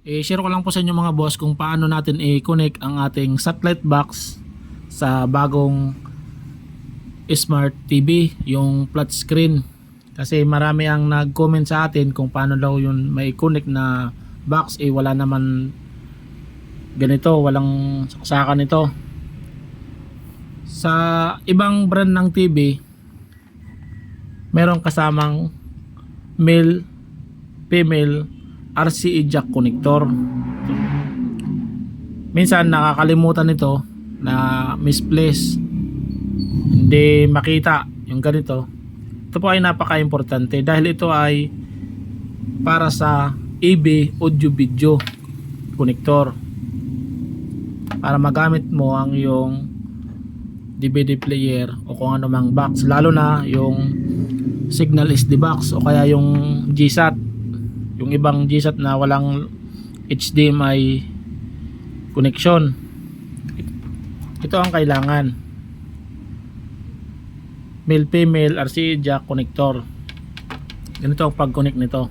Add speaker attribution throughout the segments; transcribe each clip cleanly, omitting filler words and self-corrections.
Speaker 1: I-share ko lang po sa inyo mga boss kung paano natin i-connect ang ating satellite box sa bagong Smart TV, yung flat screen. Kasi marami ang nag-comment sa atin kung paano daw yun may connect na box, wala naman ganito, walang saksakan ito. Sa ibang brand ng TV, meron kasamang male, female RCA jack connector. Minsan nakakalimutan ito na misplace, hindi makita yung ganito. Ito po ay napaka-importante dahil ito ay para sa AV audio video connector, para magamit mo ang yung DVD player o kung ano mang box, lalo na yung signal SD box o kaya yung GSAT, yung ibang GSAT na walang HDMI connection. Ito ang kailangan, male female RCA jack connector. Ganito ang pag-connect nito.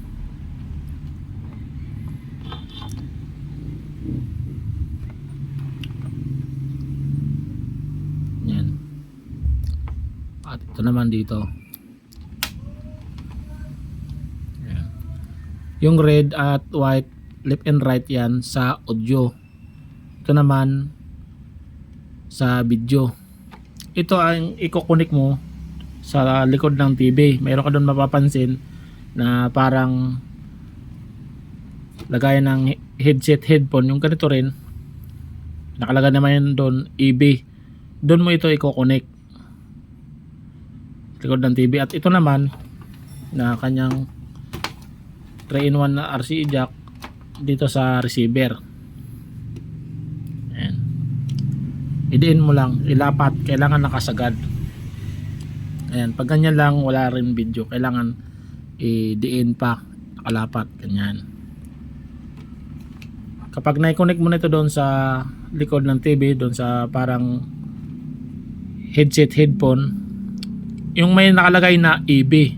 Speaker 1: Yan. At ito naman dito. Yan. Yung red at white, left and right, yan sa audio. Ito naman sa video. Ito ang i-connect mo sa likod ng TV. Mayroon ka doon mapapansin na parang lagayan ng headset, headphone, yung ganito rin nakalagay naman yun doon, EB. Doon mo ito i-connect likod ng TV. At ito naman na kanyang 3-in-1 na RCA jack dito sa receiver. Ayan. Idiin mo lang, ilapat, kailangan nakasagad. Ayan, pag ganyan lang wala rin video, kailangan idiin pa, nakalapat, ganyan. Kapag na-connect mo na ito doon sa likod ng TV, doon sa parang headset, headphone, yung may nakalagay na EB,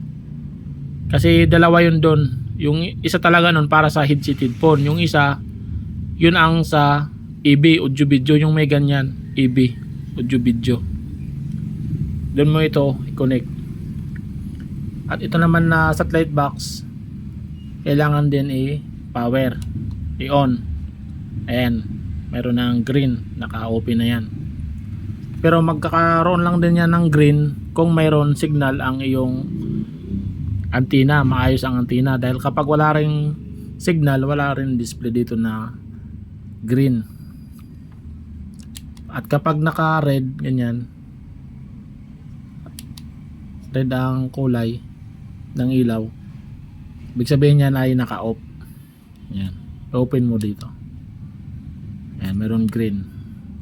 Speaker 1: kasi dalawa yun doon. Yung isa talaga nun para sa headset, headphone, yung isa yun ang sa EB audio video, yung may ganyan EB audio video, doon mo ito i-connect. At ito naman na satellite box, kailangan din i-power, i-on. Ayan, meron ng green, naka-open na yan. Pero magkakaroon lang din yan ng green kung mayroon signal ang iyong antenna, maayos ang antenna. Dahil kapag wala ring signal, wala rin display dito na green. At kapag naka-red, ganyan, red ang kulay ng ilaw, ibig sabihin yan ay naka-off. Yan, open mo dito. Ayan, meron green.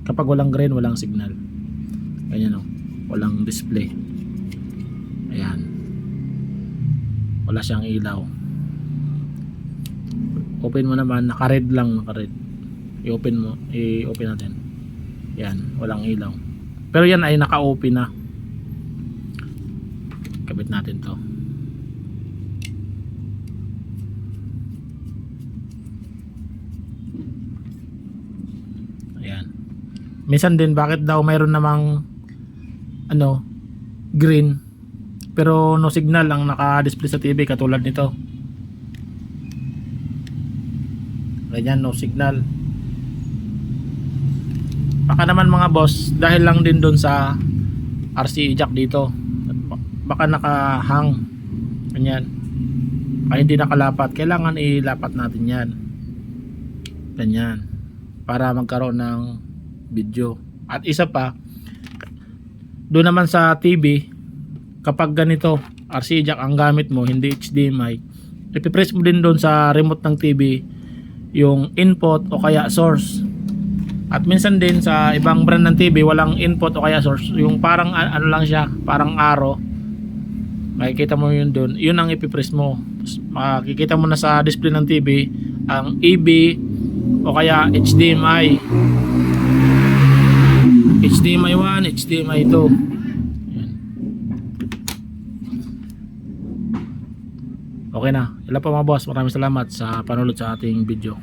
Speaker 1: Kapag walang green, walang signal. Ganyan o, walang display. Ayan, wala siyang ilaw. Open mo naman, naka-red lang, naka-red. I-open mo, i-open natin. Yan, walang ilaw. Pero yan ay naka-open na. Kabit natin to. Ayan. Minsan din bakit daw mayroon namang green pero no signal ang naka-display sa TV, katulad nito. Ganyan, no signal. Baka naman mga boss, dahil lang din doon sa RCA jack dito, baka nakahang ganyan, ay hindi nakalapat. Kailangan ilapat natin yan, ganyan, para magkaroon ng video. At isa pa, doon naman sa TV, kapag ganito RCA jack ang gamit mo, hindi HDMI, ipipress mo din doon sa remote ng TV yung input o kaya source. At minsan din sa ibang brand ng TV, walang input o kaya source, yung parang ano lang siya, parang arrow, makikita mo yun doon, yun ang ipipress mo. Makikita mo na sa display ng TV ang EB o kaya HDMI, HDMI 1, HDMI 2. Yan. Okay na. Ilan pa mga boss, maraming salamat sa panonood sa ating video.